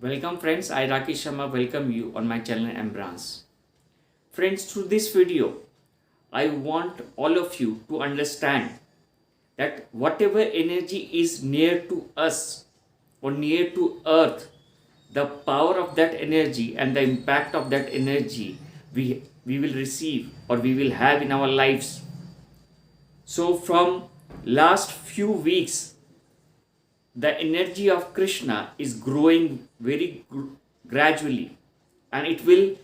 Welcome friends, I Rakesh Sharma welcome you on my channel Embrace. Friends, through this video, I want all of you to understand that whatever energy is near to us or near to earth, the power of that energy and the impact of that energy we will receive or we will have in our lives. So from last few weeks, the energy of Krishna is growing very gradually, and it will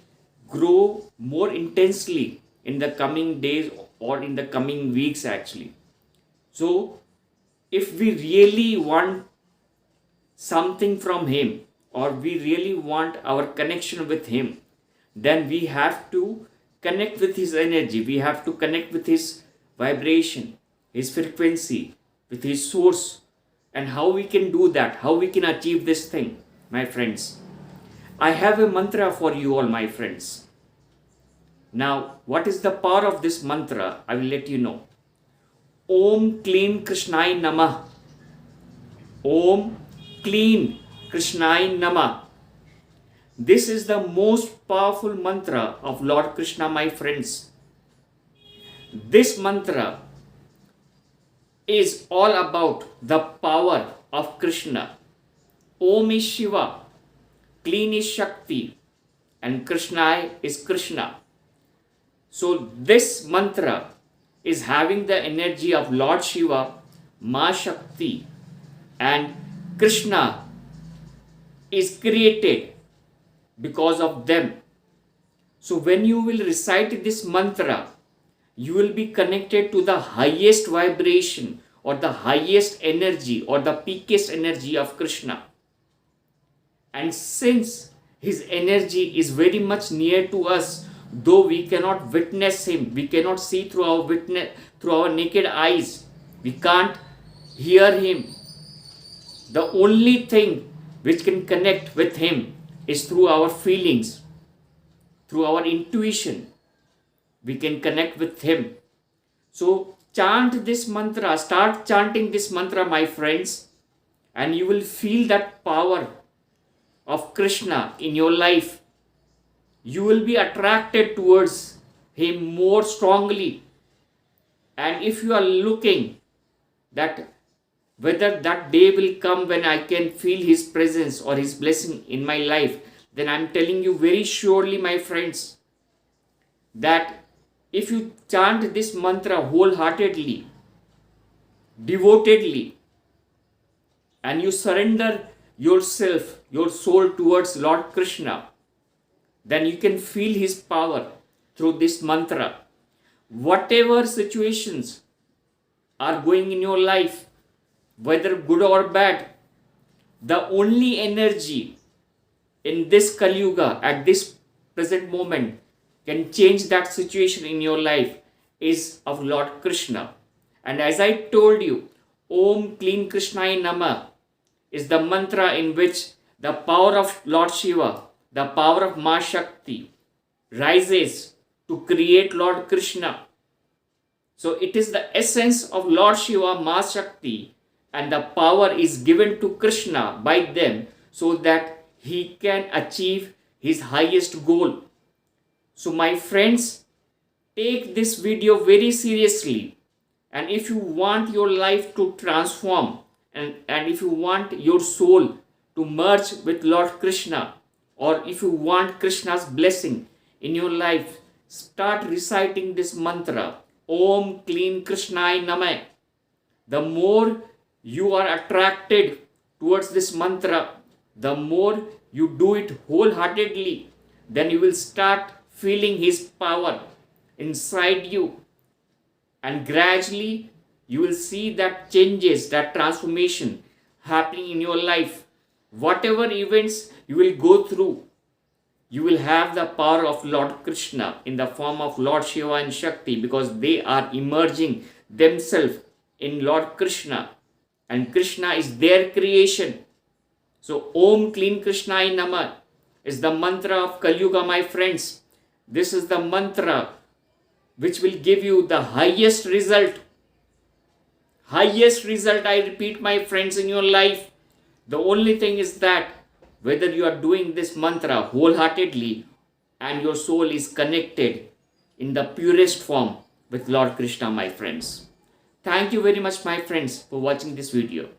grow more intensely in the coming days or in the coming weeks actually. So if we really want something from him or we really want our connection with him, then we have to connect with his energy, we have to connect with his vibration, his frequency, with his source. And how we can do that, how we can achieve this thing, my friends. I have a mantra for you all, my friends. Now, what is the power of this mantra? I will let you know. Om Clean Krishnai Namah. Om Clean Krishnai Namah. This is the most powerful mantra of Lord Krishna, my friends. This mantra is all about the power of Krishna. Om is Shiva, Clean is Shakti, and Krishna is Krishna. So this mantra is having the energy of Lord Shiva, Ma Shakti, and Krishna is created because of them. So when you will recite this mantra, you will be connected to the highest vibration or the highest energy or the peakest energy of Krishna. And since his energy is very much near to us, though we cannot witness him, we cannot see through our naked eyes, we can't hear him. The only thing which can connect with him is through our feelings, through our intuition. We can connect with him. So chant this mantra, start chanting this mantra, my friends, and you will feel that power of Krishna in your life. You will be attracted towards him more strongly. And if you are looking that whether that day will come when I can feel his presence or his blessing in my life, then I am telling you very surely, my friends, that if you chant this mantra wholeheartedly, devotedly, and you surrender yourself, your soul towards Lord Krishna, then you can feel his power through this mantra. Whatever situations are going in your life, whether good or bad, the only energy in this Kali Yuga at this present moment can change that situation in your life is of Lord Krishna. And as I told you, Om Clean Krishnai Namah is the mantra in which the power of Lord Shiva, the power of Ma Shakti rises to create Lord Krishna. So it is the essence of Lord Shiva, Ma Shakti, and the power is given to Krishna by them so that he can achieve his highest goal. So my friends, take this video very seriously, and if you want your life to transform and if you want your soul to merge with Lord Krishna, or if you want Krishna's blessing in your life, start reciting this mantra, Om Clean Krishnai Namah. The more you are attracted towards this mantra, the more you do it wholeheartedly, then you will start feeling his power inside you, and gradually you will see that changes, that transformation happening in your life. Whatever events you will go through, you will have the power of Lord Krishna in the form of Lord Shiva and Shakti, because they are emerging themselves in Lord Krishna, and Krishna is their creation. So Om Clean Krishnai Namah is the mantra of Kali Yuga, my friends. This is the mantra which will give you the highest result. Highest result, I repeat, my friends, in your life. The only thing is that whether you are doing this mantra wholeheartedly and your soul is connected in the purest form with Lord Krishna, my friends. Thank you very much, my friends, for watching this video.